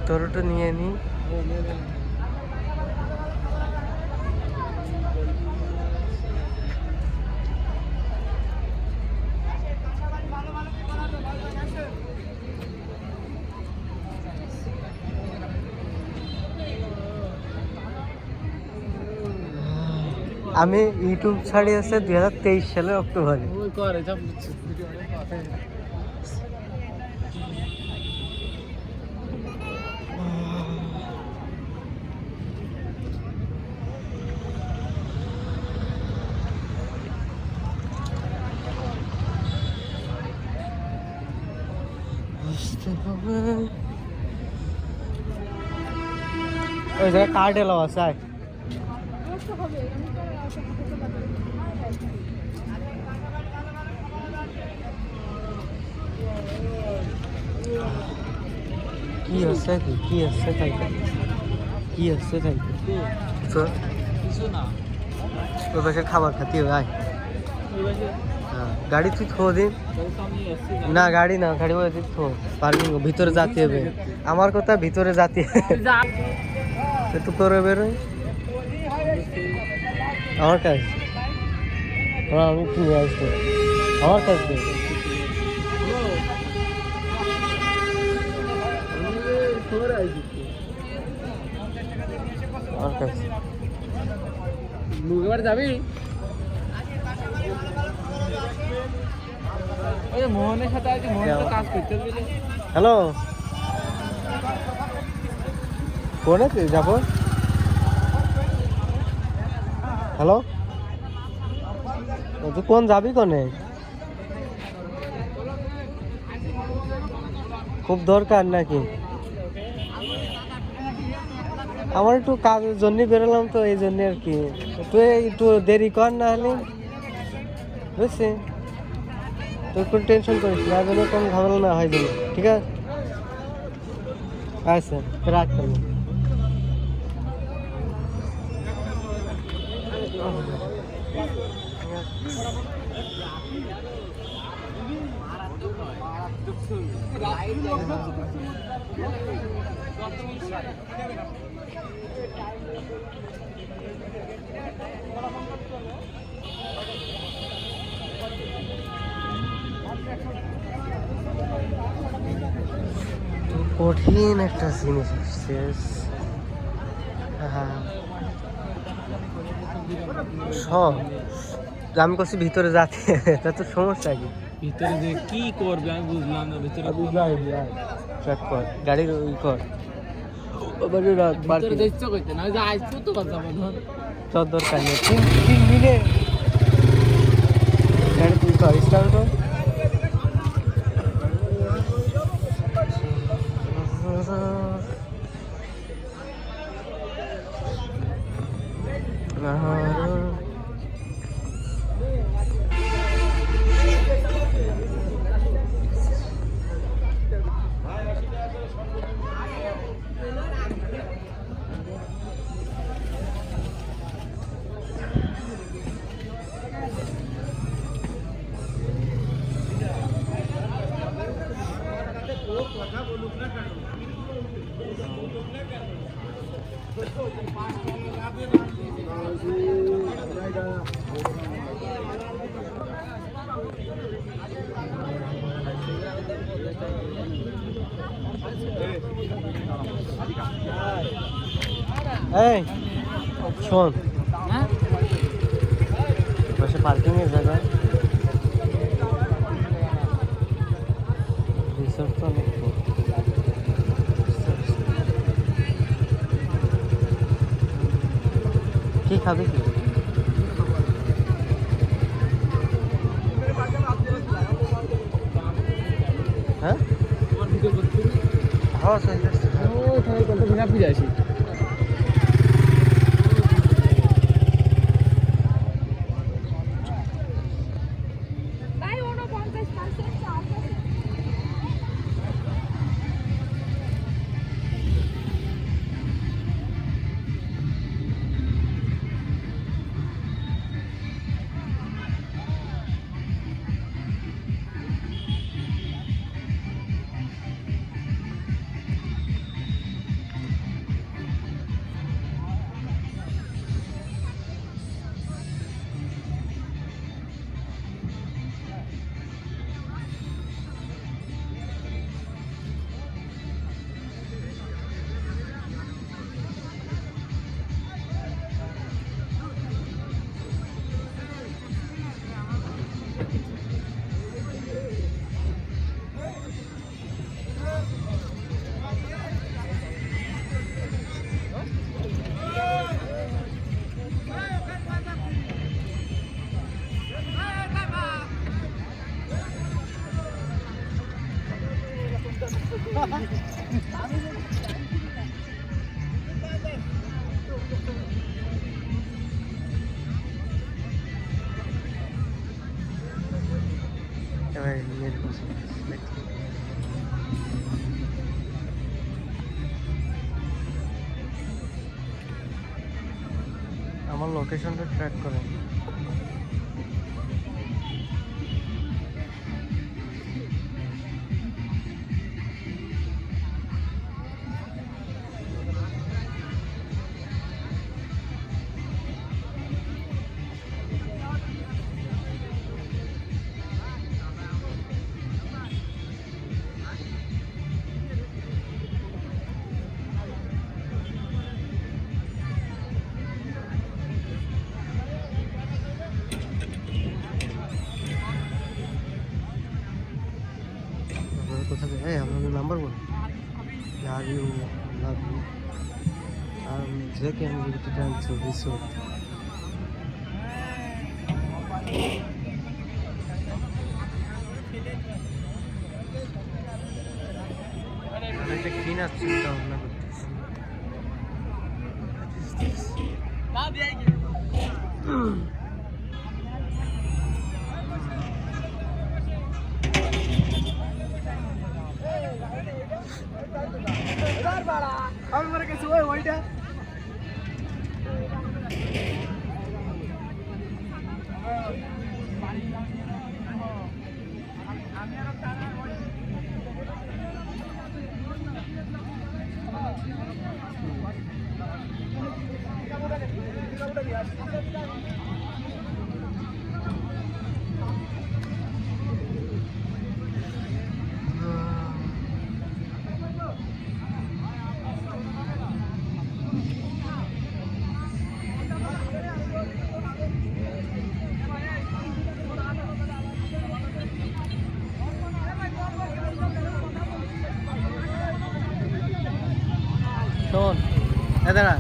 তোরটা নিয়ে নি। আমি ইউটিউব ছাড়ি আছে 2023 সালের অক্টোবরে। ওই জায়গায় কার্ড এলো আছে। কি হচ্ছে কি হচ্ছে তাই কি হচ্ছে তাই তো ওই পাশে খাবার খাতি হয়। হ্যাঁ গাড়ি তুই থো দিন না, গাড়ি না, গাড়ি বলে থো পার্কিং ভিতরে যাতে হবে। আমার কথা ভিতরে যাতে তো করে বেরোয় আমার কাছে। আমি কিনে আসবো আমার কাছে। আমার কাছে যাবি মোহনের সাথে আছে, মোহন তো কাজ করতে। হ্যালো কোন আছে যাবো? হ্যালো তুই কোন যাবি কোনে? খুব দরকার নাকি? আমার একটু কাজের জন্য বেরোলাম তো এই জন্য আর কি। তুই একটু দেরি কর না হলে, বুঝছি? তুই কোনো টেনশন করিস না, যেন কোনো ঝামেলা না হয় যেন, ঠিক আছে? আচ্ছা রাখ তাহলে। কঠিন একটা জিনিস শেষ। সব আমি করছি ভিতরে যাতে, তা তো সমস্যা কি? ভিতরে যে কি করবে আমি বুঝলাম না। ভিতরে ট্র্যাক কর গাড়ির ওই কর তোর দরকার নেই। 3 মিনিট গাড়ি তুই কর স্টার্ট কর। এই শোন, পাশে পার্কিং এর জায়গা রিসোর্ট তো অনেক কি খাবি কি? হ্যাঁ হ্যাঁ চলে আসছি। আমার লোকেশনটা ট্র্যাক করেন। কোথায় এই আপনাদের নাম্বার বল আর you love you Jackie, I'm going to dance to this one. একটা কিন আসছে ভাবনা করতেছি। আমার কাছে ওইটা শোন দাঁড়া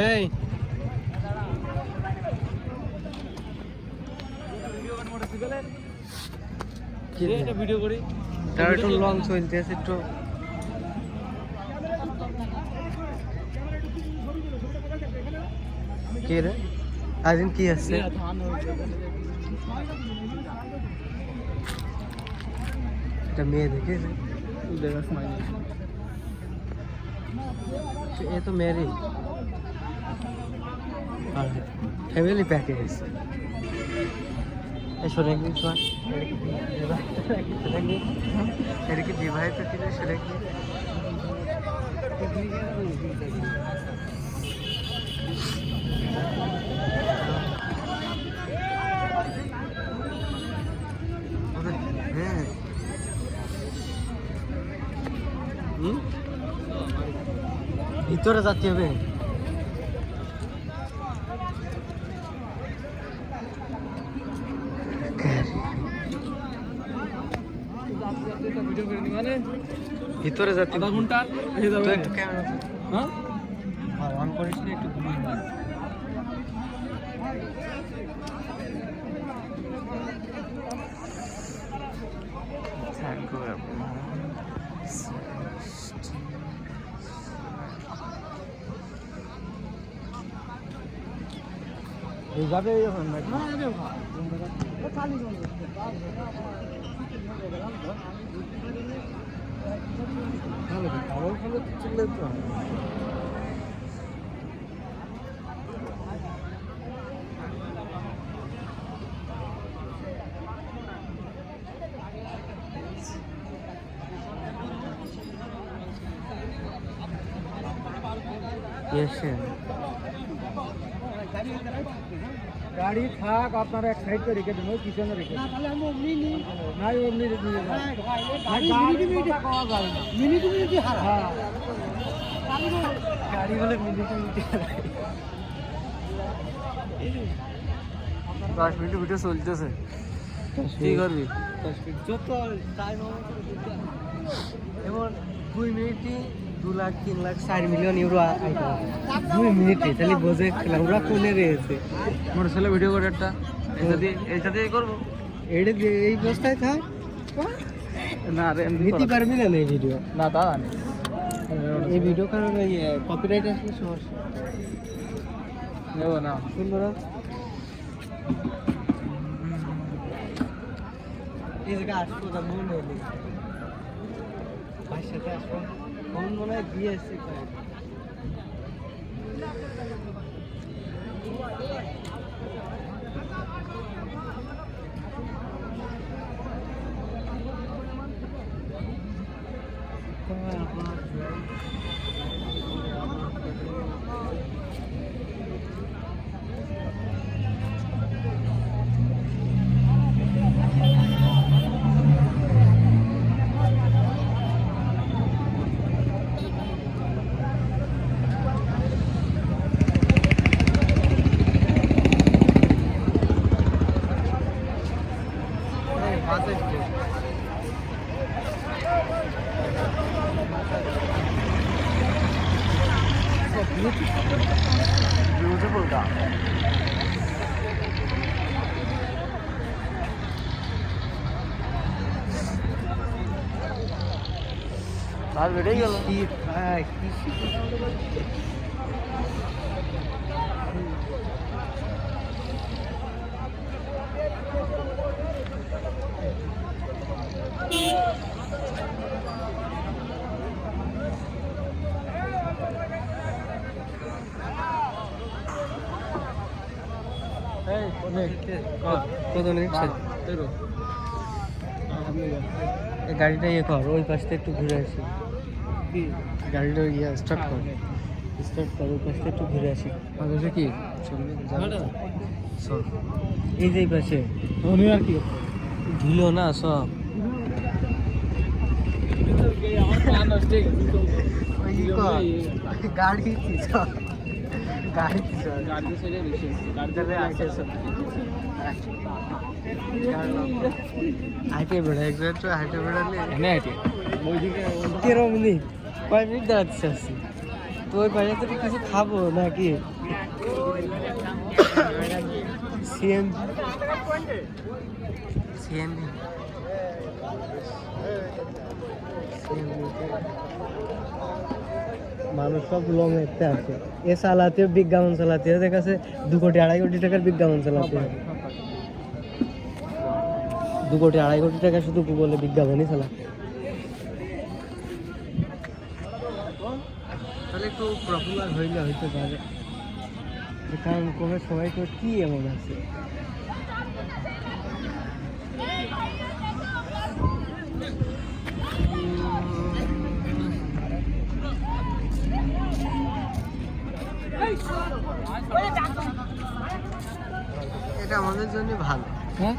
এই ভিডিও করি তার একটু লং চলতেছে একটু কে রে আদিন কি আছে এটা মেয়ে দেখেছে ये तो मेरी फैमिली पैकेज सुरेंगे की विवाहित किने सुरेंगे ভিতরে যেতে হবে। ভিতরে যেতে আধা ঘন্টা হ্যাঁ অন করিস না একটু যাবে চলে তো গাড়ি থাক আপনারা এক সাইড করে রেখে দেবো পিছনে রেখে গাড়ি বলে মিনিটে 10 মিনিট ভিডিও চলতেছে কি করবি 10 মিনিট যত টাইম এমন 2 মিনিটই 2 লাখ 3 লাখ 4 মিলিয়ন ইউরো আইটা 2 মিনিটে তাহলে বোঝে খেলাধুলা কোনে রয়েছে মোর ছেলে ভিডিও করে একটা এটা দিয়ে করবো এইটা দিয়ে এই অবস্থায় থাক না রে নিতে পারবি না এই ভিডিও না দাদা এই ভিডিও কারণ কপিরাইট আসলে সমস্যা নেব না সুন্দর এই জায়গা আসবো না মনে হলো ভাই সাথে আসবো ফোন মনে হয় দিয়ে এসছি beautiful car. আর বেড়ে গেল গাড়িটা ইয়ে কর ওই পাশটা একটু ঘুরে আসি গাড়িটা ইয়ে স্টার্ট কর ওই পাশটা একটু ঘুরে আসি কি এই যে পাশে আর কি ধুলো না সব গাড়ি হাইটে বেড়া একটু হাইটে বেড়ালে 13 মিনিট কয় মিনিট দাঁড়াতে আসছি তো ওই বাইরে থেকে কিছু খাবো নাকি সিএনজি মানুষ সব লং একটা আছে এ চালাতে বিজ্ঞাপন চালাতে দেখাচ্ছে 2 কোটি 2.5 কোটি টাকার বিজ্ঞাপন চালাতে 2 কোটি 2.5 কোটি টাকা শুধু বলে বিজ্ঞাপনই চালাতে তাহলে একটু পপুলার হইলে হইতে পারে কারণ কোনো সবাই তো কি এমন আছে এটা আমাদের জন্য ভালো হ্যাঁ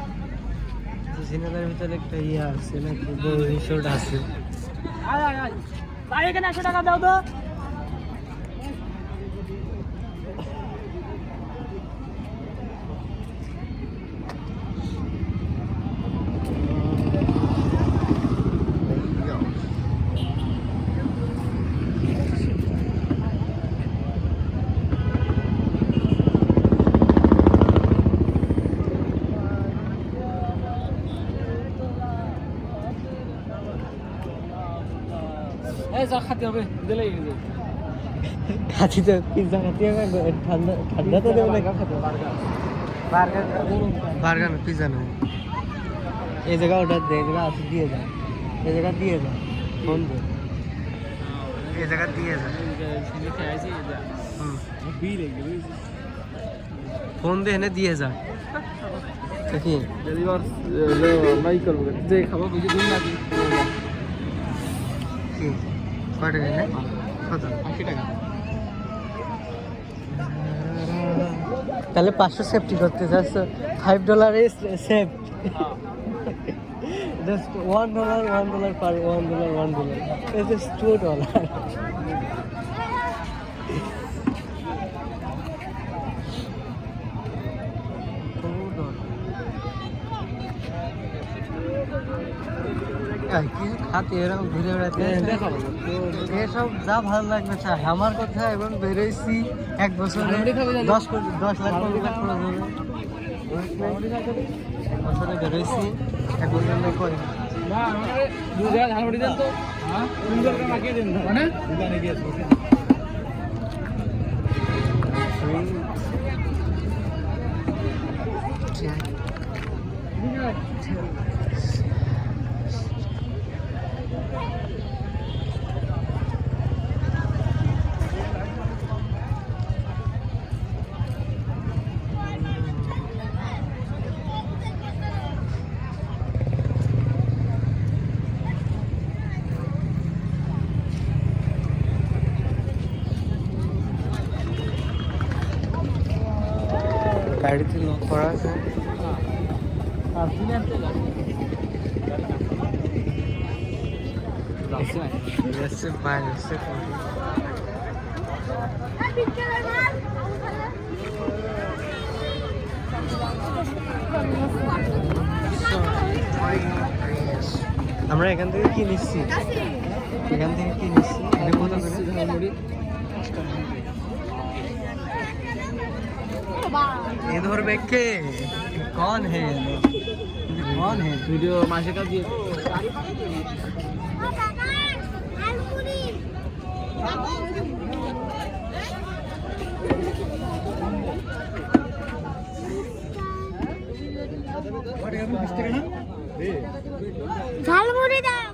সিনেমার ভিতরে একটা ইয়ে আছে নাকি রিসোর্ট আছে এখানে 100 টাকা দাও তো হবে দিলেই খাচ্ছি তো পিৎজা খাচ্ছি ঠান্ডা ঠান্ডা তো দেবো না বার্গার না পিৎজা নয় এই জায়গা অর্ডার দে এই জায়গা আছে দিয়ে যায় এই জায়গা দিয়ে যায় ফোন দে এই জায়গা দিয়ে যায় ফোন দে এনে দিয়ে যায় কি ডেলিভার আমরাই করবো যে খাবো বুঝে দিন না কি কয় টাকা নেয় কত 80 টাকা তাহলে 500 সেফটি করতে চাচ্ছ $5 safe just $1 per $1 it's just $2 কিছু খাতে এরকম ঘুরে বেড়াতে এসব যা ভালো লাগবে চাই আমার কথা এবং বেরোইছি 1 বছরে 10 লাখ 15 লাখ খরচ হবে 1 বছরে বেরোইছি 1 বছরে করি না দুই জায়গা ঝালমুড়ি দেন তো হ্যাঁ 3 টাকা মাখিয়ে দেন মানে দোকানে গিয়ে গাড়িতে লক করা আছে আমরা এখান থেকে কি নিচ্ছি এখান থেকে কি নিচ্ছি ये धर के कौन है कौन है वीडियो माशे का दिए ঝালমুড়ি দাও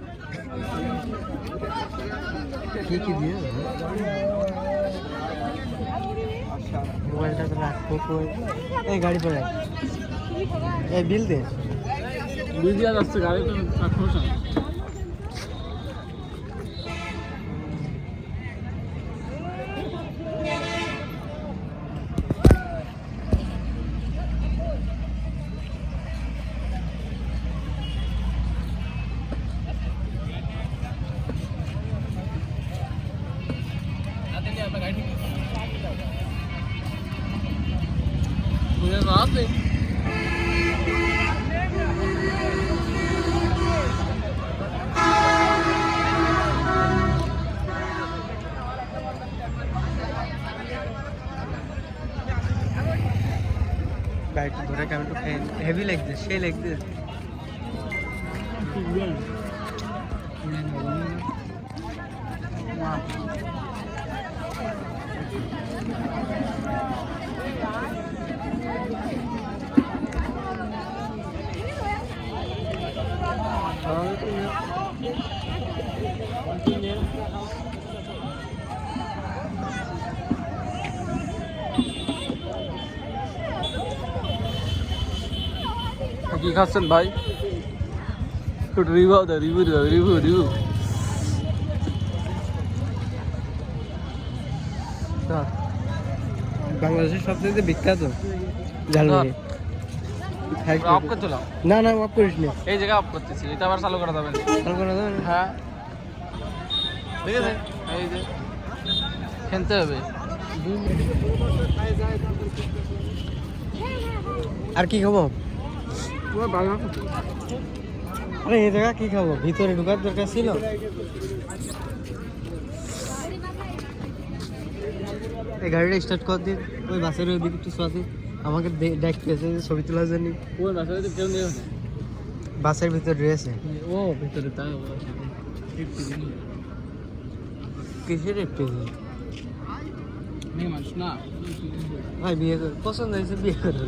কি দিয়ে মোবাইলটা তো রাখবো কই এই গাড়ি পড়ে এই বিল দে বিল দিয়া যাচ্ছে গাড়ি তো রাখো না Nothing. Right, ধরে কেমন একটু হেভি লাগছে সেই লাগছে কি খাচ্ছেন ভাই একটু রিভিউ দাও রিভিউ বাংলাদেশের সবচেয়ে বিখ্যাত ঝালমুড়ি অফ করতে লাও না না অফ করিস না এই জায়গা অফ করতেছি এটা আবার চালু করা যাবে না চালু করা যাবে না হ্যাঁ ঠিক আছে এই যে খেলতে হবে আর কি খাবো পুরো ভালো আরে এই জায়গা কি খাবো ভিতরে ঢোকার দরকার ছিল এই গাড়িটা স্টার্ট কর দিন ওই বাসের ওই দিকে একটু সোয়াদি আমাকে দেখতেছে ছবি তোলার জন্য ওই বাসে তো কেউ নেই বাসের ভিতরে রয়েছে ও ভিতরে তাই কিসের একটু মেয়ে মানুষ না ভাই বিয়ে করে পছন্দ হয়েছে বিয়ে করে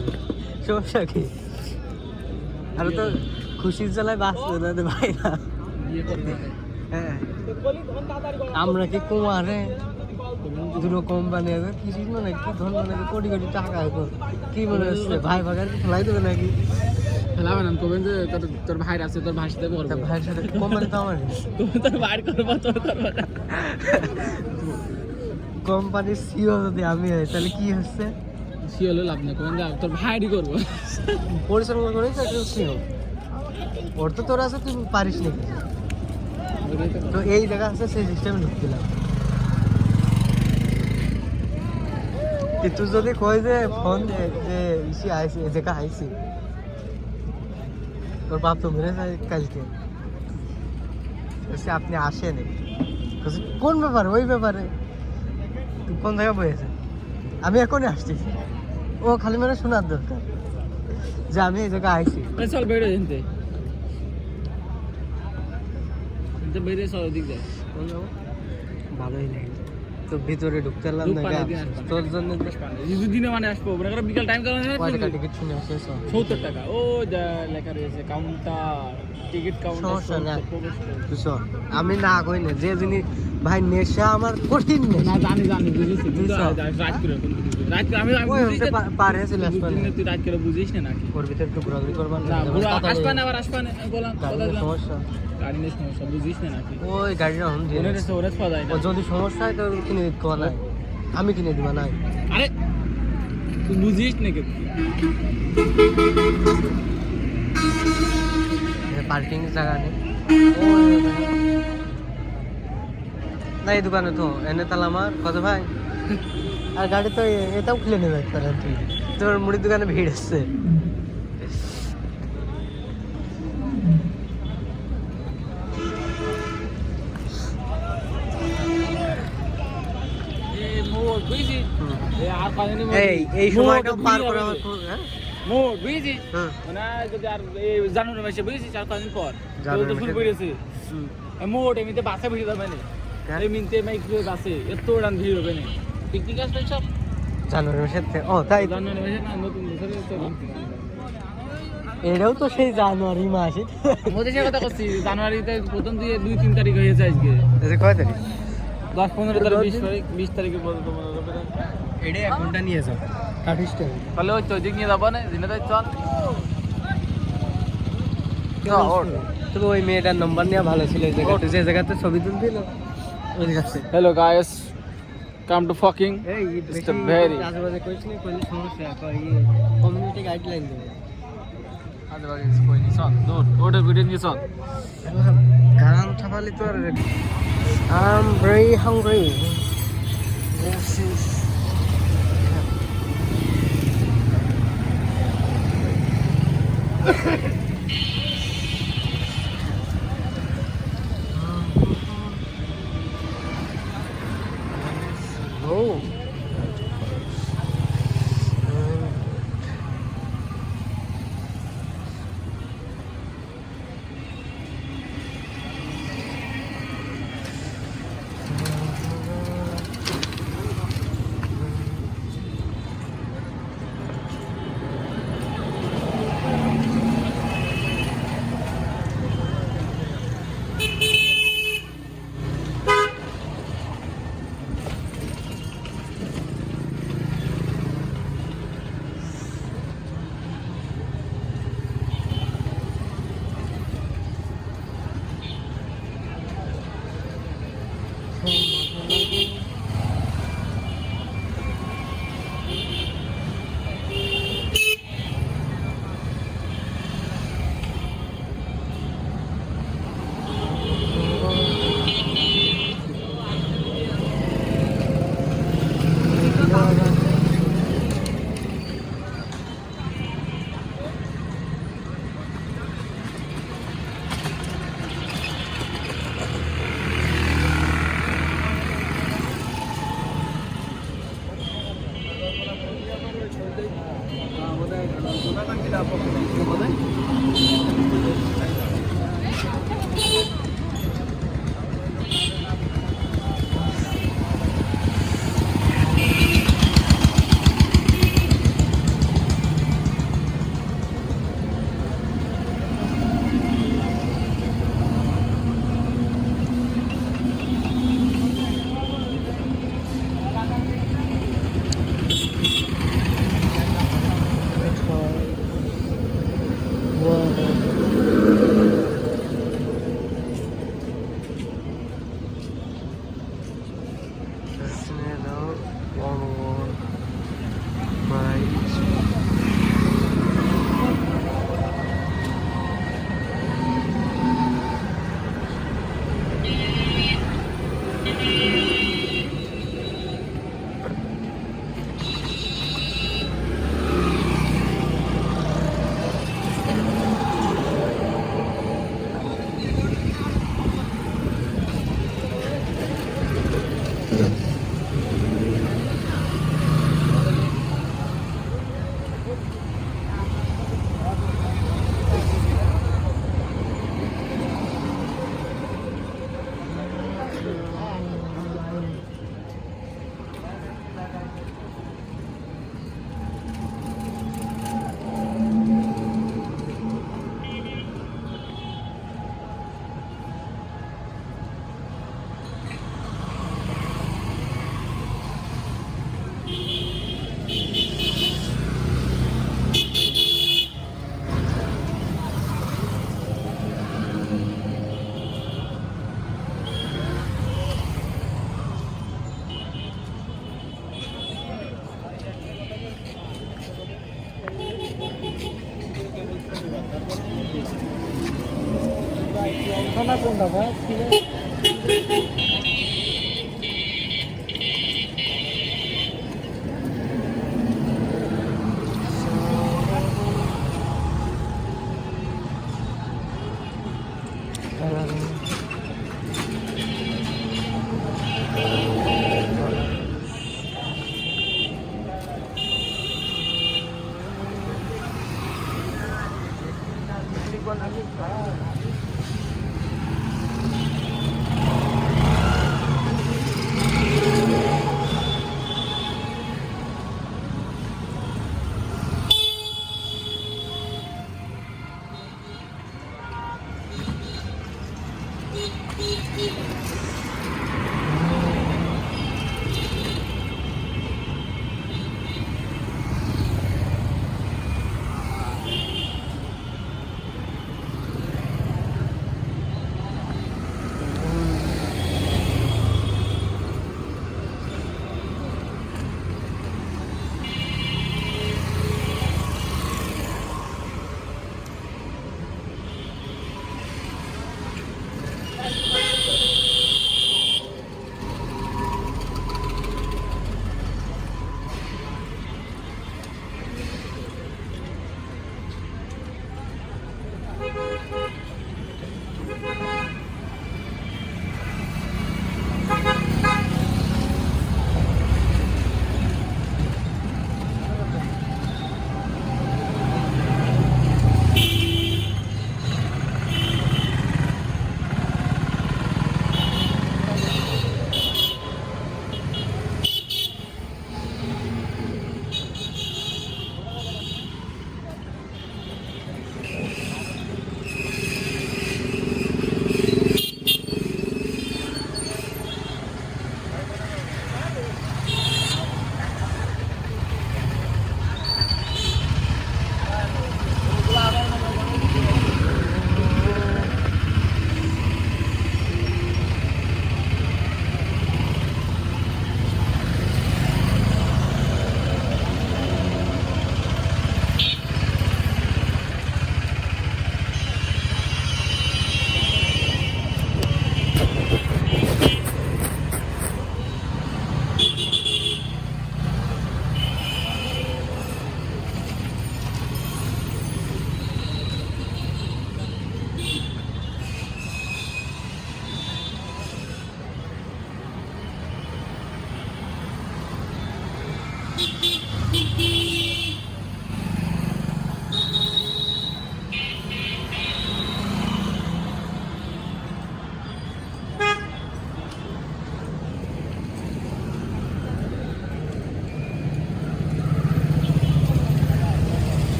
সমস্যা কি আর তো খুশির জ্বালায় বাঁচতে না রে ভাই না বিয়ে করবে হ্যাঁ আমরা কি কুমারে দুটো কোম্পানি আছে কিছু মানে কি ধর মানে কোটি কোটি টাকা এখন কি মনে হচ্ছে ভাই ভাগার কি খেলাই দেবে নাকি খেলাবে না কবেন যে তোর ভাই আছে তোর ভাই সাথে করবে তা ভাইয়ের সাথে কোম্পানি তো আমার তুমি তোর ভাই করবো তোর করবে না কোম্পানির সিও যদি আমি হই তাহলে কি হচ্ছে সি হলে লাভ নেই কবেন যে তোর ভাইরই করবো পরিচালনা করে সিও ওর তো তোর আছে তুই পারিস নাকি তো এই জায়গা আছে সেই সিস্টেমে ঢুকছিলাম তুই যদি কই যে ফোন যে ইসি আইসি এ জায়গা আইসি তোর বাপ তো মেরে যায় কালকে এসে আপনি আসেন কোন ব্যাপারে ওই ব্যাপারে তুই কোন জায়গায় বসেছে আমি এখনই আসছি ও খালি মানে শোনার দরকার যে আমি এই জায়গায় আইসি চল বেরো জানতে বেরিয়ে চল দিক যায় ভালোই লাগে তো ভিতরে ঢুকতে পারলাম না তোর জন্য দুদিনে মানে আসবো মনে করো বিকাল টাইম কয় টাকা টিকিট শুনে শেষ 70 টাকা ও যা লেখা রয়েছে কাউন্টার টিকিট সমস্যা নাই। কাউন্টার বুঝছো আমি না কই না যে জিনিস ভাই নেশা আমার কঠিন না নেশা জানি বুঝেছি রাত করে আমি ওই বুঝিস হচ্ছে পার হয়েছিল আসলে তুই রাত করে বুঝিস না নাকি ওর ভিতরে একটু ঘোরাঘুরি করবার না পুরো আসবান আবার আসবান বললাম কথা দিলাম সমস্যা গাড়ি নিয়ে সমস্যা বুঝিস না নাকি ওই গাড়িটা হন দিয়ে ওরে ওরে পাওয়া যায় না ও যদি সমস্যা হয় তো কিনে দিতে নাই আমি কিনে দিবা নাই আরে তুই বুঝিস নাকি পার্কিং জায়গা নেই না এই দোকানে তো এনে তাহলে আমার কত ভাই আর গাড়ি তো এটাও খুলে নেবে তাহলে তুই তোর মুড়ির দোকানে ভিড় আসছে এই সময়টা পার করে আমার হ্যাঁ মোট বুঝেছি হুম। মানে যদি আর এই জানুয়ারি মাসে বুঝেছি 4-5 দিন পর জানুয়ারি তো শুরু মাসে। করেছে হুম। মোট এমনিতে বাসে ভিড় হবে না হ্যাঁ। এমনিতে মাইক্রো বাসে এত রান ভিড় হবে না পিকনিক আসবে সব জানুয়ারি মাসের ও তাই জানুয়ারি মাসে না নতুন বছরে তো এটাও তো সেই জানুয়ারি মাসে মোদের সাথে কথা করছি জানুয়ারিতে প্রথম দিয়ে 2-3 তারিখ হয়েছে আজকে আচ্ছা কয় তারিখ 10-15 তারিখ 20 তারিখে বলতো মনে হবে এটা এক ঘন্টা নিয়ে যাও কাঠিসটা তাহলে ওই তো দিক নিয়ে যাবো না দিনে তাই চল তবে ওই মেয়েটার নম্বর নেওয়া ভালো ছিল এই জায়গাতে যে জায়গাতে ছবি তুলছিল ওই জায়গাতে hello guys come to fucking এই It's a very- আজেবাজে কইছ নি কোন সমস্যা কই কমিউনিটি গাইডলাইন দেবে আজে কই নি চল দৌড় ওটা ভিডিও নিয়ে চল গান ছাপালি তো আর I'm very hungry this is oh onward by কোনটা ভাই?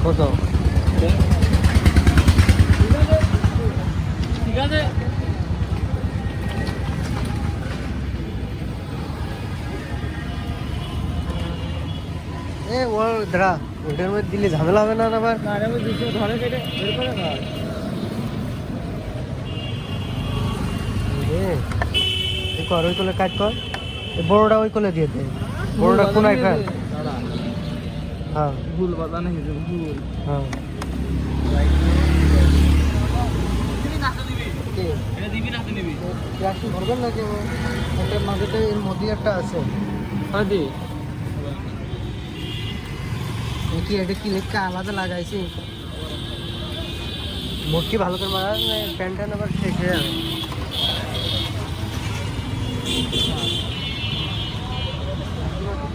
কত? ঠিক আছে ওর দাঁড়া, ওটার মধ্যে দিলে ঝামেলা হবে না আবার? না আমি দুশো ধরে কেটে বের করে না কর ওই কোলে কাজ কর, বড়টা ওই কোলে দিয়ে দে, বড়টা কোনায় ফেল। হ্যাঁ ভুল কথা নাকি ভুল হ্যাঁ এটা দিবি না তুই নিবি একটু ধরবেন না যে ওটার মাঝেতে এর মধ্যে একটা আছে। হ্যাঁ দি কি এটা কি লেখা আলাদা লাগাইছি? মোটকি ভালো করে মারা প্যান্টটা আবার শেষ হয়ে যাবে।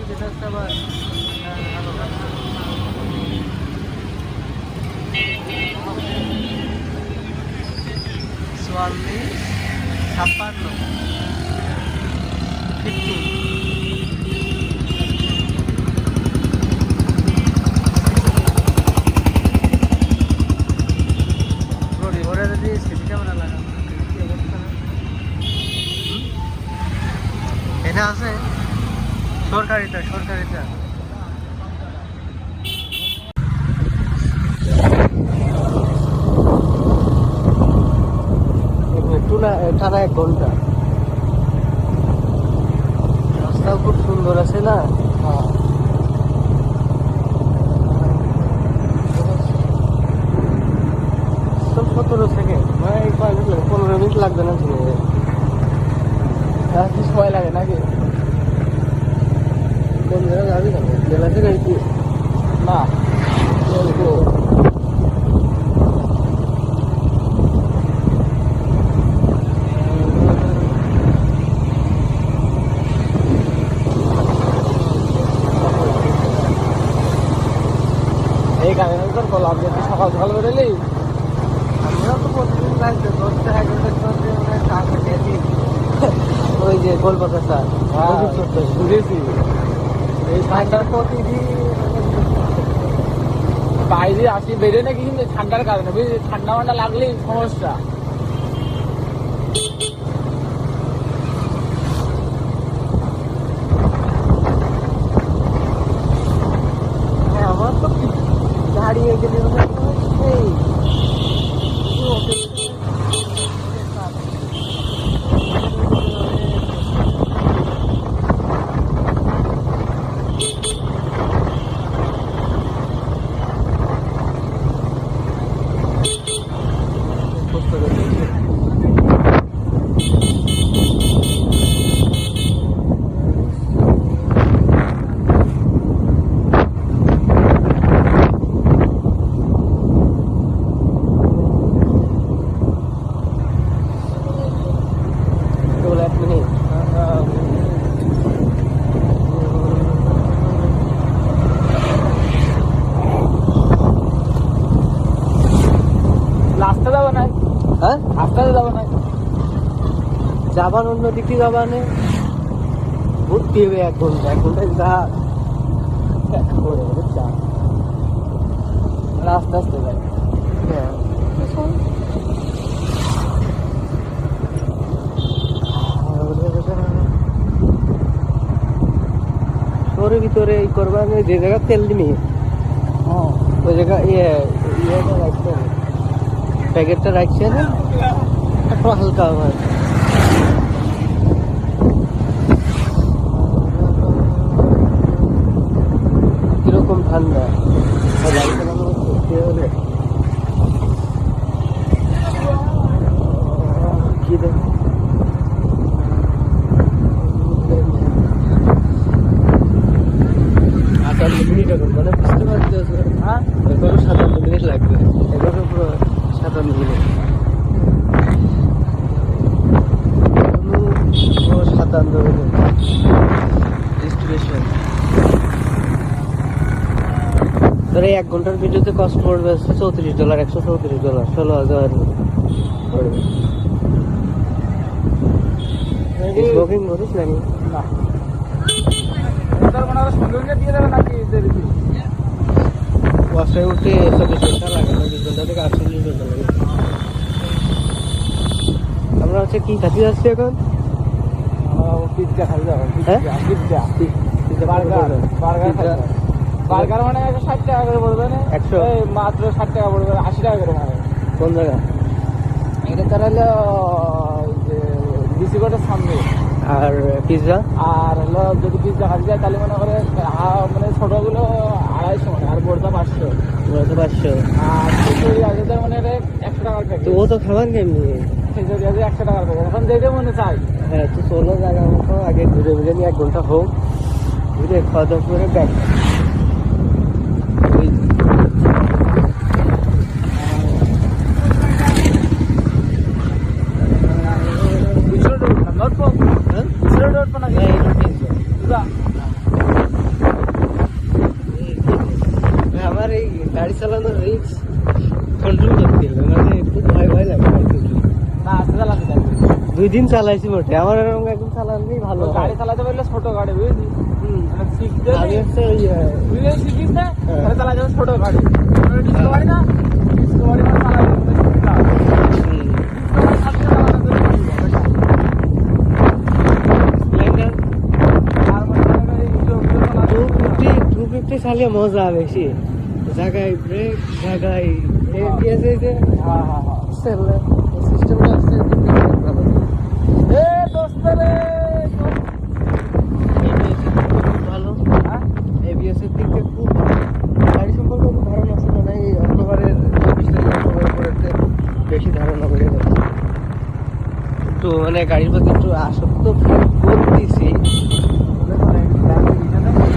যেটা হচ্ছে আবার চুয়াল্লিশ 56 ওরা যদি সিসি ক্যামেরা লাগানো কি অবস্থা না? এখানে আছে সরকারিটা টানা 1 ঘন্টা। রাস্তাও খুব সুন্দর আছে না? সব 17 সেকেন্ড, মানে 15 মিনিট লাগবে না চলে যাবে। সময় লাগে নাকি কোন জায়গায় যাবি না? জেলা থেকে কি না এই গাড়ি করলাম যে সকাল সকাল বেরোলি আমরা তো প্রতিদিন লাগছে 10-11 টাকা খেয়েছি। ওই যে কলকাতা বুঝেছি এই ঠান্ডার প্রতিদিন বাইরে আসি বেরোয় নাকি কিন্তু ঠান্ডার কারণে বুঝলি ঠান্ডা মান্ডা লাগলেই সমস্যা আমার তো দাঁড়িয়ে গেলে রাস্তা যাবো না হ্যাঁ রাস্তাতে যাবো না যাবান অন্য দিকে যাবানে ঘুরতে হবে 1 ঘন্টা 1 ঘন্টায় যা আস্তে আস্তে যাই হ্যাঁ শহরের ভিতরে এই করবা যে জায়গা তেল দিবি ওই জায়গা ইয়েটা রাখছে প্যাকেটটা রাখছে না একটু হালকা আমার কিরকম ঠান্ডা কি দেখ মিনিট এখন মানে বুঝতে পারছি হ্যাঁ 57 মিনিট লাগবে 57 মিনিট 57 মিনিট ডিস্ট্রিবিউশন ধরে 1 ঘন্টার ভিডিওতে কস্ট পড়বে $34 $134 $16,000 পড়বে। স্মোকিং করিস নাকি? না সঙ্গে দিয়ে দেবে নাকি বাসায় উঠে 24 ঘন্টা লাগে না, 20 ঘন্টা থেকে 48 ঘন্টা লাগে। আমরা হচ্ছে কি খাতে যাচ্ছি এখন? পিৎজা খাই যাবো, হ্যাঁ? পিৎজা বার্গার বার্গার মানে 60 টাকা করে পড়বে না, 100 এই মাত্র 60 টাকা পড়বে, 80 টাকা করে মানে। কোন জায়গা? এটা তারা হলো যে বিসি কোটের সামনে। আর পিৎজা? আর হলো যদি পিৎজা খাতে যায় তাহলে মনে করে মানে ছোটগুলো 250 মানে, আর বড়টা 500। 500। আর খিচুড়ি আছে তার মানে 100 টাকার তো প্যাকেট। ও তো খাবার কেমনি? খিচুড়ি আছে 100 টাকার প্যাকেট, এখন যেটা মনে চাই। হ্যাঁ, তো চলো জায়গা মতো আগে ঘুরে ঘুরে নিয়ে 1 ঘন্টা হোক, ঘুরে খাওয়া দাওয়া করে ব্যাক। আমার এই গাড়ি চালানোর রিস্ক কন্ট্রোল করতে হবে, মানে একটু ভয় ভয় লাগে। 2 দিন চালাইছি বটে, আমার এরকম একদম চালানোই ভালো। গাড়ি চালাতে পারলে ছোট গাড়ি বুঝলি, মানে শিখতে আমি হচ্ছে ওই বুঝলে শিখিস না তাহলে চালা যাবে ছোট গাড়ি। ডিসকভারি না, ডিসকভারি মানে চালাতে সুবিধা। আর মানে 250 চালিয়ে মজা বেশি, জায়গায় ব্রেক, জায়গায় দিয়েছে যে হ্যাঁ হ্যাঁ হ্যাঁ। সিস্টেমটা আছে ভালো। এ দোস্ত রে ভালো, হ্যাঁ ABS এর দিকে খুব গাড়ি সম্পর্কে খুব ধারণা ছিল না, এই অক্টোবরের 24 তারিখ অক্টোবরের পরে বেশি ধারণা বেড়ে গেছে। একটু মানে গাড়ির প্রতি একটু আসক্ত করতেছি।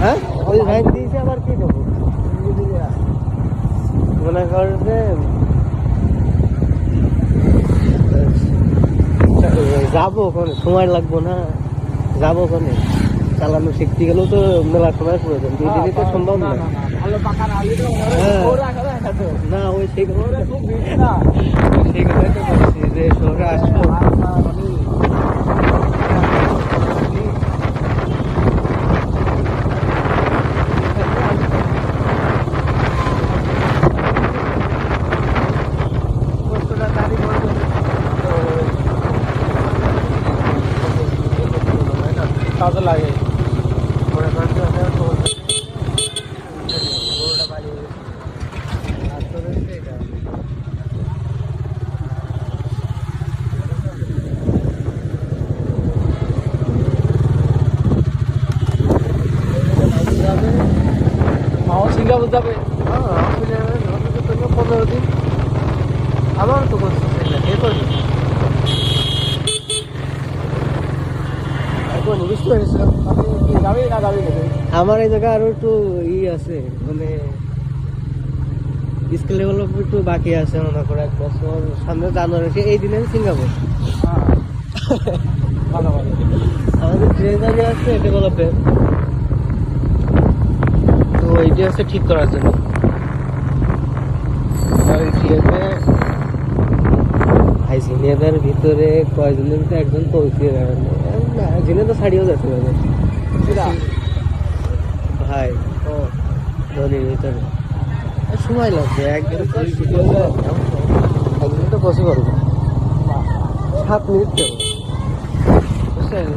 হ্যাঁ, ওই ভ্যান দিয়েছে আবার কি দেবো, মনে কর যে যাবো ওখানে, সময় লাগবো না, যাবো ওখানে চালানো শিখতে গেলেও তো মেলা সময় প্রয়োজন, 2 দিনে তো সম্ভব না। ভালো পাকা না হলে তো হ্যাঁ। ওরা রাখা যায় না তো। না, ওই সেই ওরা খুব ভিড় না। কথাই তো বলছি যে শহরে আসবো। কাজে লাগে। সিঙ্গাপুর যাবে। 15 দিন আমার তো করছে বুঝতে পেরেছ। যাবি না যাবি না? আমার এই জায়গায় আরো একটু আছে, মানে স্কিল ডেভেলপমেন্ট একটু বাকি আছে, মনে করো 1 বছর সামনে জানুয়ারি এই দিনে সিঙ্গাপুর। ভালো ভালো। আমাদের ট্রেনারে আছে ডেভেলপমেন্ট, তো এইটা হচ্ছে ঠিক করার জন্য। ভাই জিনেদের ভিতরে কয়জনের ভিতরে একজন পৌঁছে যাবে না, জিনে তো ছাড়িয়েও যেতে পারবে ভাই। ও ধনির ভিতরে সময় লাগবে, একজন তো বসে করবো 7 মিনিট দেবো, বুঝছেন?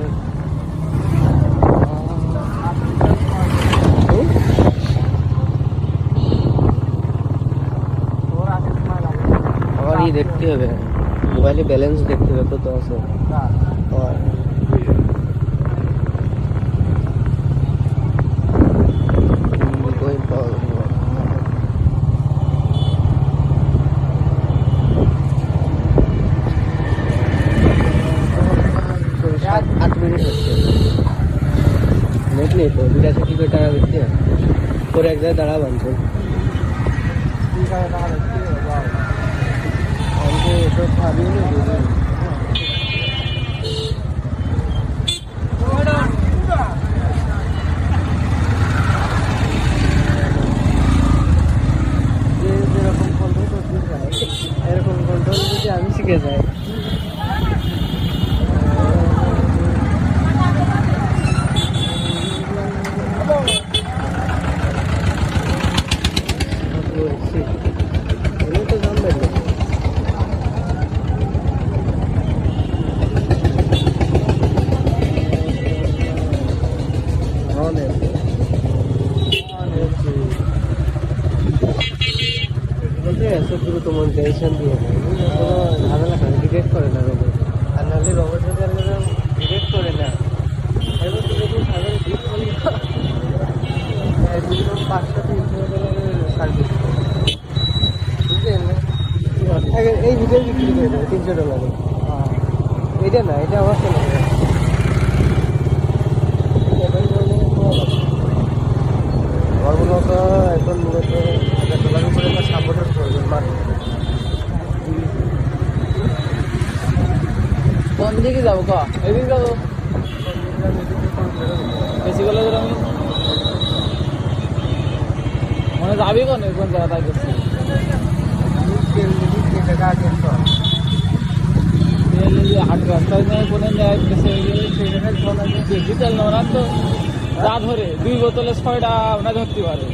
আমার দেখতে হবে, মোবাইলে ব্যালেন্স দেখতে হবে কত আছে। নেট নেই তো, 2 টাকা দিচ্ছে তোর এক জায়গায় দাঁড়া বানছে। এরকম কন্ট্রোল যদি আমি শিখে যাই, শুধু তোমার টেনশন দিয়ে না কোনো ঝামেলা করে ডিটেক্ট করে না রোবট আর নাহলে রোবট যদি ডিটেক্ট করে না এবার তুমি যখন সাধারণ ডিট করলে 500-300 সার্ভিস বুঝলেন না এই ভিডিও বিক্রি করে দেবে $300 এটা না এটা আমার কেন আমার মূলত এখন মূলত $1000 উপরে সাপোর্টের প্রয়োজন মানুষ কোন দিকে যাবো ক এদিকে যাবো বেশি গেলে আমি মনে যাবি কোন কোন জায়গাটা গেছি হাট রাস্তায় নেই কোনো জায়গায় গেছে বেশি তেল নেওয়া তো যা ধরে 2 বোতলে 6টা আপনার ধরতে পারে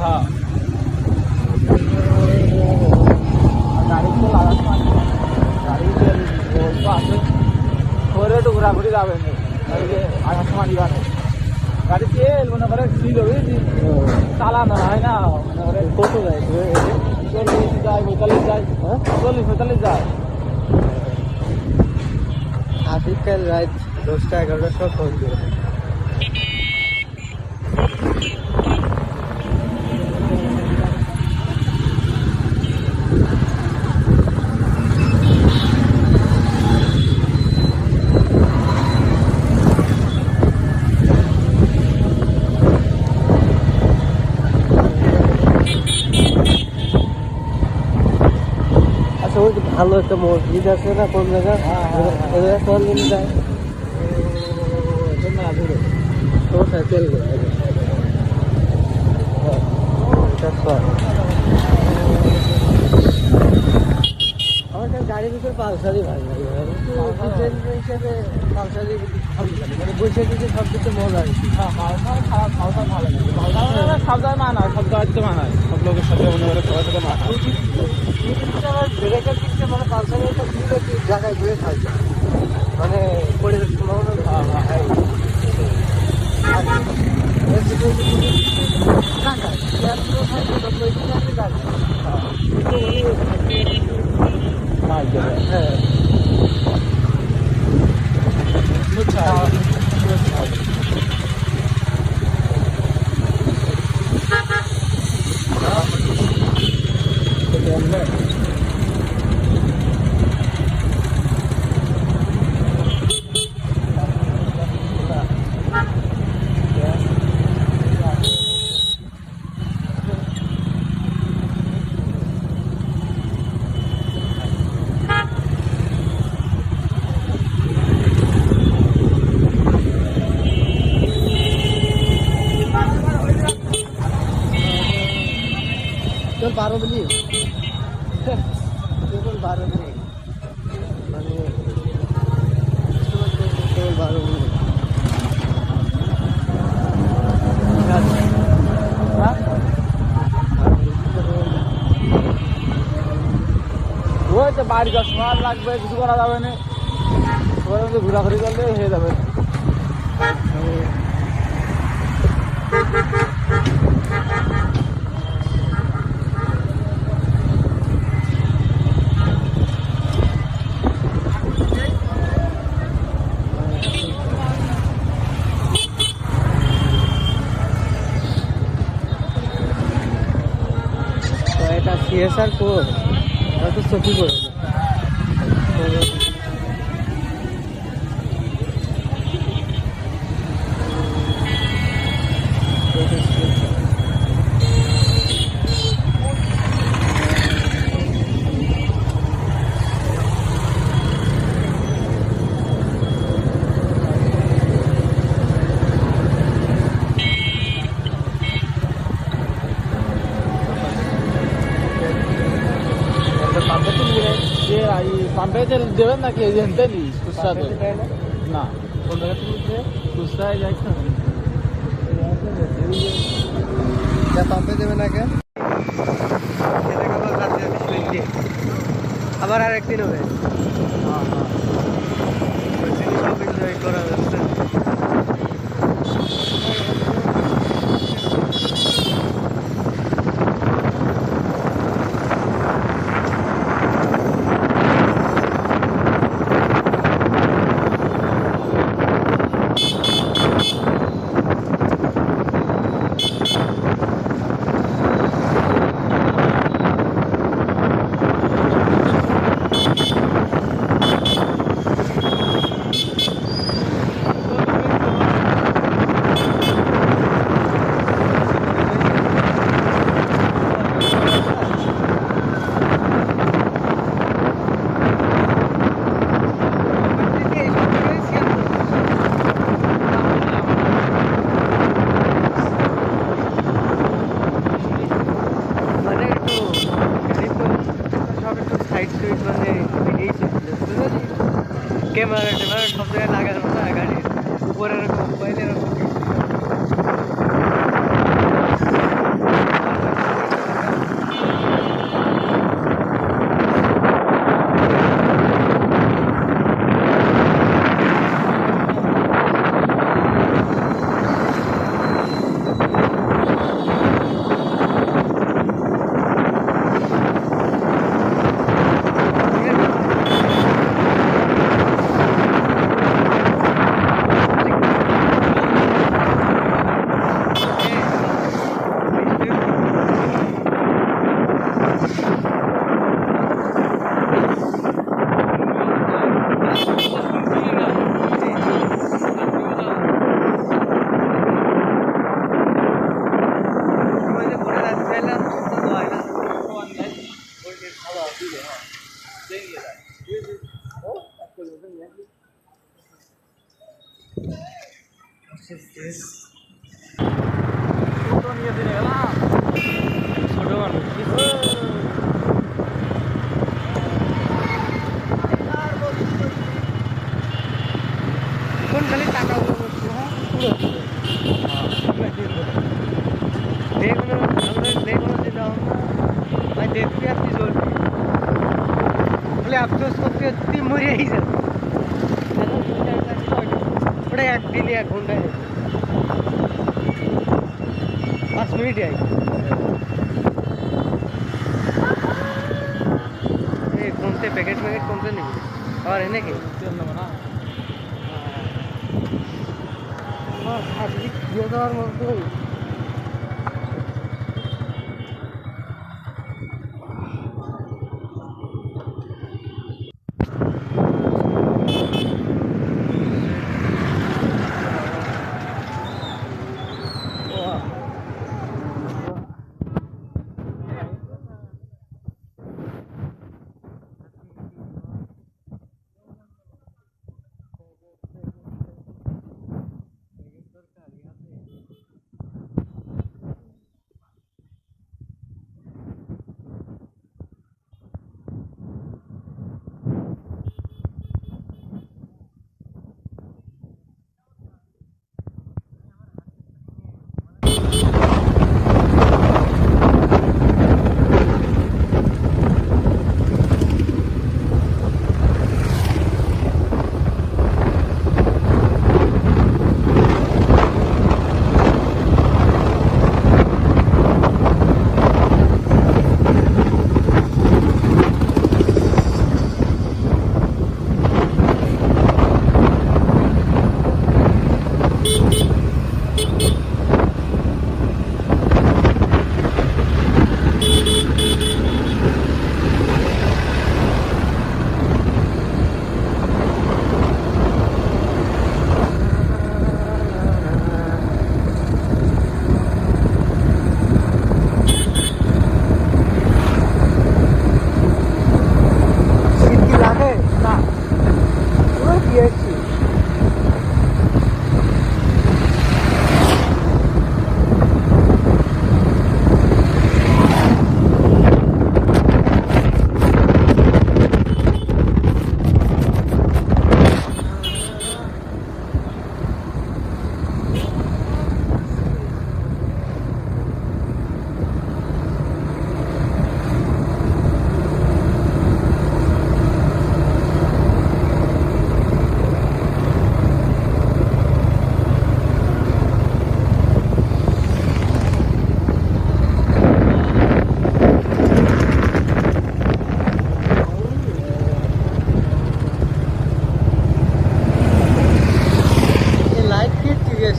হ্যাঁ গাড়ি তো লাগাতে পারছি গাড়ি তেল বলতো আছে ধরে একটু ঘোরাঘুরি যাবেন আসার সময় দিবানে গাড়ি তেল মনে করে ছিল বুঝলি চালানো হয় না মনে করে কত যায় 40 যায় 45 যায় 40-45 যায় আজকাল রাত 10টা-11টার সময় ফোন দিবে ওই ভালো একটা মসজিদ আছে না কোন জায়গায় কোন দিন যায় তো সাইকেল আমার গাড়ির ভিতরে পালসারই ভালো লাগে হিসেবে পালসারই ভালো লাগে মানে বৈশাখীতে সব কিছু মজা আছে ভালো লাগে সব জায়গায় মানায় সব জায়গাতে মানায় সব লোকের সাথে মনে করে সবার সাথে মানায় ব্রেকের দিচ্ছে মানে পালসারের একটা জায়গায় ঘুরে থাকে মানে পড়ে যাচ্ছে চল 12 মিনিট কেবল 12 মিনিট মানে কেবল 12 মিনিট ওই তো বাড়ি যাওয়ার সময় লাগবে কিছু করা যাবে না ঘোরাঘুরি করলে হয়ে যাবে এটা সিএসআর কোড তো চকি করে পাম্পে তেল দেবেন নাকি তেলই খুচরা না কোন জায়গা থেকে খুচরায় যাই পাম্পে দেবে না কেন আবার আর একদিন হবে সব এনজয় করা যাচ্ছে ক্যামেরা ট্যামেরা সব জায়গায় লাগানো না গাড়ির উপরে এরকম মোবাইল এরকম ছোট মানুষ কোন খালি টাকা যেগুলো আমরা যেগুলো দিলাম ভাই দেখবি আপনি চলবি বলে আফসোস করতে তুই মরেই যাবে ওটা একদিনই 1 ঘন্টায় 5 মিনিট আই কোনতে প্যাকেট কোনতে নেই আর এনে কি দিয়ে দেওয়ার মতো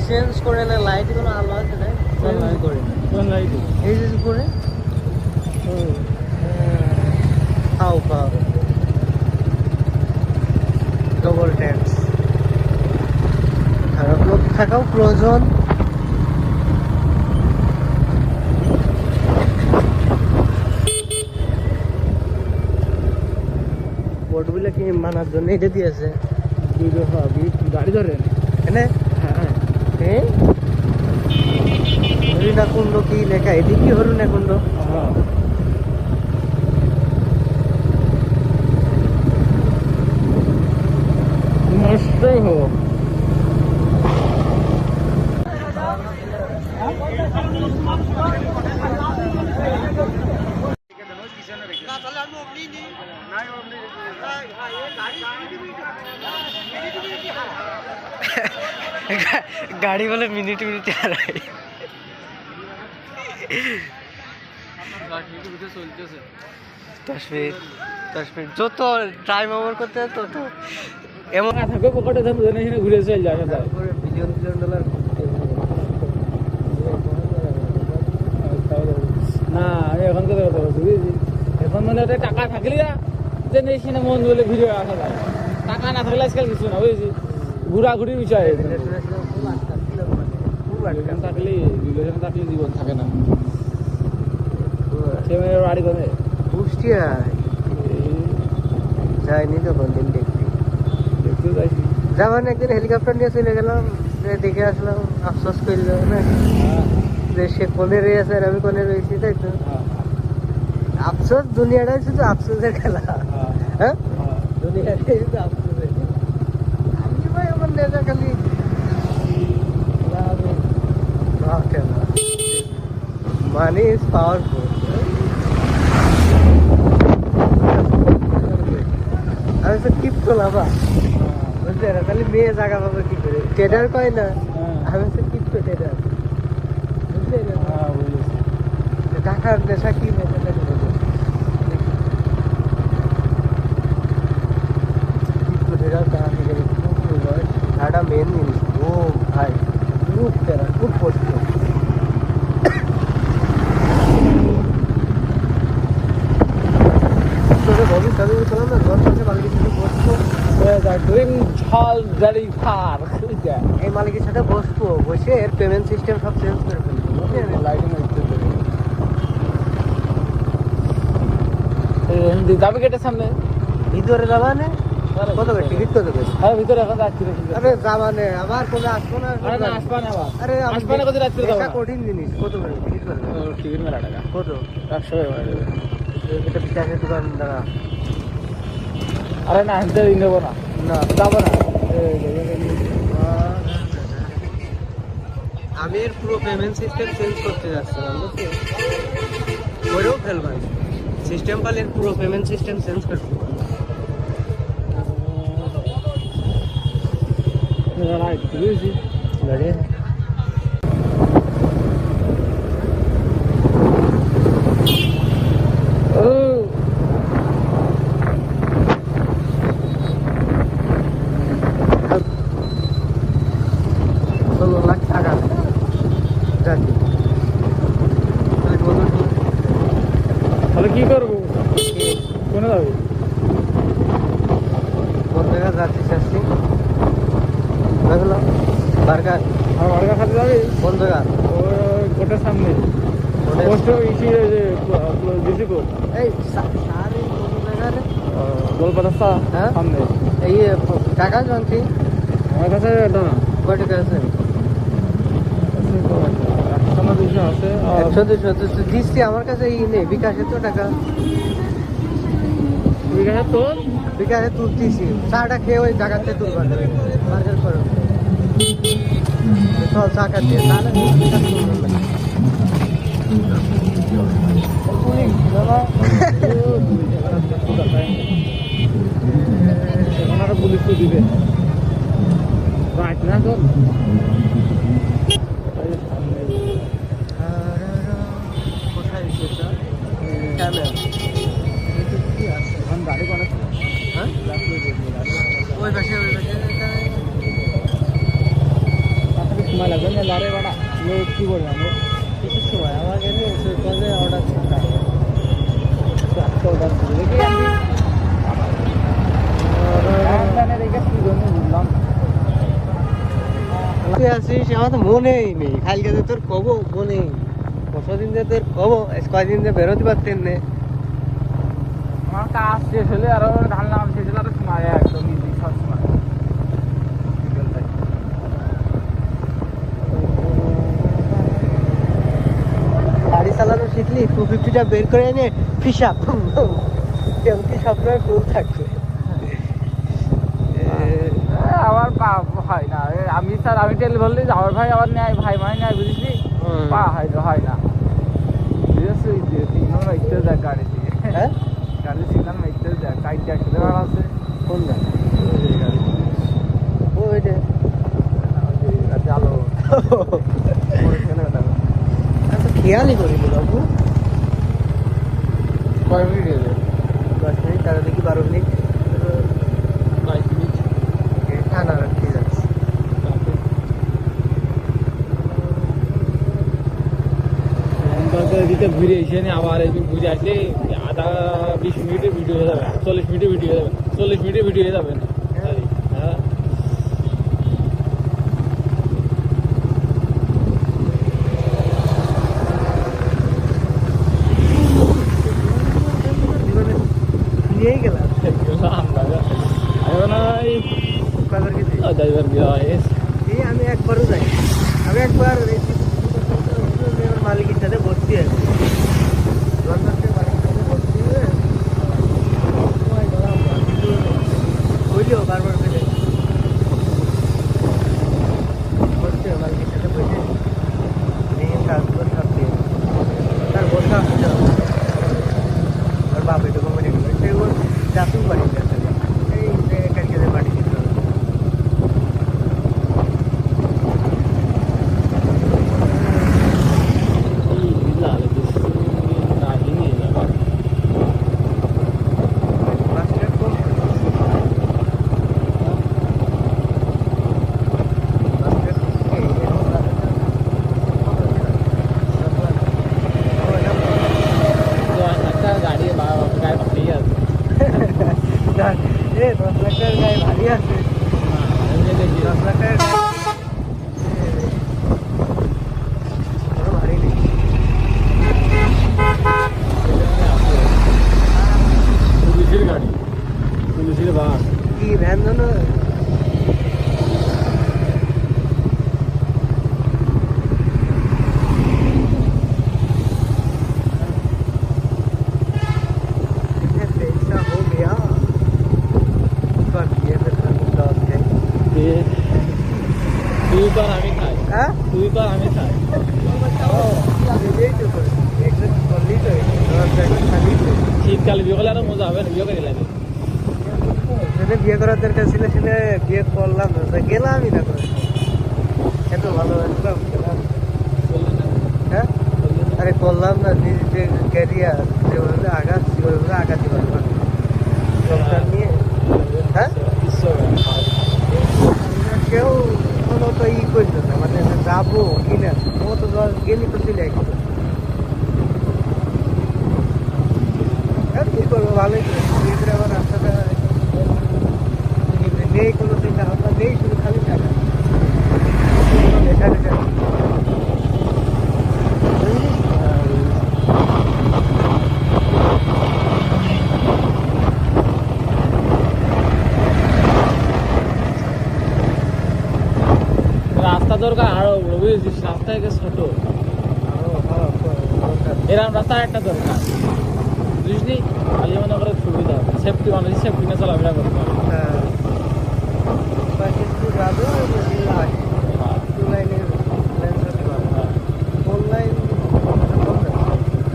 চেঞ্জ করে না লাইট কোনো আলো আছে না চেঞ্জ করে কোন লাইট এই যে উপরে খাও খাও ডবল ট্যাক্স খারাপ লোক থাকাও প্রয়োজন বোর্ডগুলো কি মানার জন্য এটা দিয়েছে গাড়ি ধরেন এনে হরিণাকুণ্ড কি লেখা এদিকে হরিণাকুণ্ড যতই হোক গাড়ি বলে মিনিট মিনিট হারাই। 10 মিনিট যত টাইম ওভার করতে হয় তত এমন থাকবে পকেটে ঘুরে চলে যায় বিলিয়ন বিলিয়ন ডলার। না আমি এখন কথা বলছি বুঝেছি, এখন মানে ওটা টাকা থাকলে যে নেই সিনে মন বলে ঘুরে আসা যায়, টাকা না থাকলে আজকাল কিছু না বুঝেছি, ঘোরাঘুরির বিষয় থাকলে রিলেশন থাকলে জীবন থাকে না। সে মেয়ের বাড়ি করে কুষ্টিয়ায় যাইনি তো কোনদিন দেখতে দেখতে যাইছি। যেমন একদিন হেলিকপ্টার নিয়ে চলে গেলাম, দেখে আসলাম, আফসোস করল না যে সে কোনে রয়েছে আর আমি কোনে রয়েছি, তাই তো আফসোস। দুনিয়াটাই শুধু আফসোসের খেলা। হ্যাঁ দুনিয়াটাই শুধু আফসোসের খেলা। আমি ভাই আমার নেতা খালি মানি ইজ পাওয়ারফুল। আমি তো টিপ করলাম বুঝতে না, খালি মেয়ে জায়গা পাবো কি করে, ট্রেডার কয় না, আমি তো টিপ তো ট্রেডার বুঝতে টাকার নেশা কি ঝাড়া মেন জিনিস। ও ভাই খুব তেরা, খুব কষ্ট। ববি সবই বললাম না, ঘর পাশে মালিকের সাথে বসবো, এই মালিকের সাথে বসবো, বসে এর পেমেন্ট সিস্টেম সব চেঞ্জ করে ফেলবো। যাবি গেটের সামনে ভিতরে যাবা না, কত করে টিকিট কত করে? আরে ভিতরে এখন যাচ্ছি না। আরে যাবা না, আবার কোনো আসবো না। আরে না আসবা না আবার, আরে আসবা না কত রাত্রে যাবা, এটা কঠিন জিনিস। কত করে টিকিট কত? টিকিট মেলা টাকা কত? 100 এটা বিকাশের দোকান দাঁড়া। আরে না হিন্দে নেবো না, না যাবো না। আমি এর পুরো পেমেন্ট সিস্টেম চেঞ্জ করতে যাচ্ছিলাম, বুঝলি? ওরেও ফেলবেন সিস্টেম পালে এর পুরো পেমেন্ট সিস্টেম চেঞ্জ করতে গাড়ি। তাহলে কি করবো, কোনে যাবো? কোন জায়গায় যাচ্ছি চাচ্ছি দেখলাম বার্গার। আমার বার্গা খাতে যাবি? কোন জায়গা? ওই কোটের সামনে পোস্ট ইসি ডিসি কোড, এই সারি কোন জায়গা রে? গোলপাতা হ্যাঁ সামনে। এই টাকা জানছি আমার কাছে না কয় টাকা আছে? 100 আছে। 100 দিচ্ছি, আমার কাছে এই নেই, বিকাশে তো টাকা। তোর বিকাশে তুলতেছি, চাটা খেয়ে ওই জায়গাতে তুলবার বার্গার করো চল চা খাচ্ছে, তাহলে বিকাশ তুলবো না। পুলিশ তো দিবে রাইট না তো। কোথায় সেটা? ক্যামেরা কি আছে? এখন গাড়ি অনেক হ্যাঁ ওই পাশে ওই পাশে সময় লাগবে না লারে বাড়া লোক কি বলবো আমি কিছু সময় আমার গেলে সুইপারে অর্ডার করতে অর্ডার করে দেখি আমি দেখে কি জন্য বুঝলাম তুই আসিস, আমার তো মনেই নেই, কালকে তো তোর কব মনেই, কতদিন যে তোর কব, কয়দিন যে বেরোতে পারতেন না। আমার কাজ শেষ হলে আরো ঢাললাম, শেষ হলে আরো সময় একদম ইজি সব সময়। গাড়ি চালানো শিখলি 250টা বের করে এনে ফিসা এমনি সবসময় ফুল থাকবে। আমার হয় না আমি স্যার আমি তেল বললি আমার ভাই আবার নেয় ভাই ভাই নেয় বুঝলি পা হয় না সিগনাল মাইতে যায় গাড়ি দিয়ে হ্যাঁ গাড়ি সিগনাল মাইতে যায় কাইতে একটা আছে কোন গাড়ি গাড়ি ও এটা আলো আচ্ছা খেয়ালই করিনি বাবু কয় মিনিট হয়ে যায় 10 মিনিট তারা দেখি 12 মিনিট 22 মিনিট টানা রাখতে যাচ্ছে এদিকে ঘুরে এসে নি আবার এই ঘুরে আসলে আধা 20 মিনিটের ভিডিও হয়ে যাবে 40 মিনিটের ভিডিও হয়ে যাবে 40 মিনিটের ভিডিও হয়ে যাবে না হ্যাঁ নিয়েই গেলাম কয়বার গেছি এই আমি একবারও যাই আমি একবার মালিকের সাথে ভর্তি আছি বুঝলো বারবার করে ভর্তি মালিকের সাথে বসে নিয়ে কাজগুলো সব দিয়ে তার বসা আসতে হবে আর বাপ একটু কমে সে ওর জাতুর বাড়ি এই কালকে বাড়ি দিতে হবে এ 10 লাখ টাকার গায়ে ভারী আছে 10 লাখ টাকার ভারী নেই পুলিশের গাড়ি পুলিশের বাস কি ভ্যান জানো তুই তো আমি খাই হ্যাঁ তুই তো আমি খাই শীতকালে বিয়ে করলে আরো মজা হবে না বিয়ে করে লাগে বিয়ে করার দরকার ছিল সেটা বিয়ে করলাম না গেলামই না করে এত ভালো হ্যাঁ আরে করলাম না যে ক্যারিয়ার যেভাবে আগাচ্ছি ওইভাবে আগাতে পারবো সংসার নিয়ে হ্যাঁ কেউ কোনো তো ই করতো না মানে যাবো কিনা ও তো গেলি তো চলে আসতো কি করবো ভালোই করে আবার রাস্তাটা নেই কোনো চিন্তা ভাবনা নেই শুধু খালি টাকা লেখা লেখা রাস্তা দরকার আরো বুঝেছিস রাস্তা থেকে ছোট এরকম রাস্তা একটা দরকার বুঝলি খালি মনে করে সুবিধা সেফটি মানুষ সেফটি নিয়ে চলাফেরা করতে হবে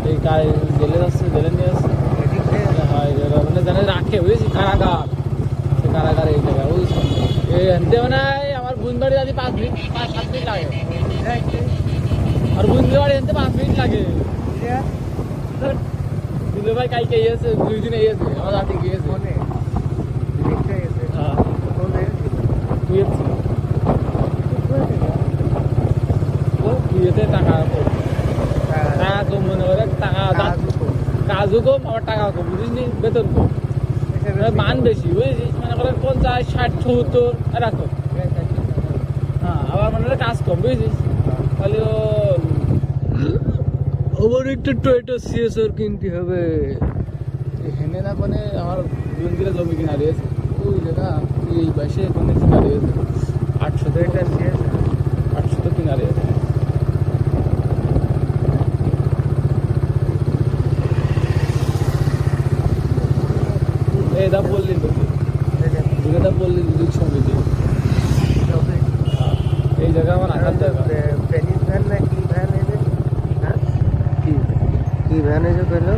এই গাড়ি জেলে যাচ্ছে জেলে নিয়ে যাচ্ছে মানে জানে রাখে বুঝেছি কারাগার সে কারাগার এই জায়গায় বুঝছি এই হেনতে মানে আমার বুনবাড়ি যদি 5 মিনিট 5-7 মিনিট লাগে আর বুনবাড়ি হেনতে 5 মিনিট লাগে দিলে ভাই কালকে এসে 2 দিন এসে আমার রাতে গিয়েছে হ্যাঁ তুই এসেছিস তুই এসে টাকা কম মনে করে টাকা কাজও কম আবার টাকা কম বুঝিস বেতন কম মান বেশি বুঝেছিস মনে করেন 50-60-70 এরকম হ্যাঁ আবার মনে হয় কাজ কম বুঝেছিস খালি আবার একটা টয়োটা সিএসআর কিনতে হবে এখানে না মানে আমার দুদিন জমি কিনা রয়েছে ওই জায়গা এই পাশে কোনো কিনা রয়েছে 800 টয়োটা সিএসআর 800 তো কিনা রয়েছে এই দা বললি তো দুটা বললি দুদিক সঙ্গে দিয়ে এই জায়গা আমার রাখার জায়গা পেনিস ভ্যান না কি ভ্যান এই যে? হ্যাঁ? কি ভ্যান এই যে কইলো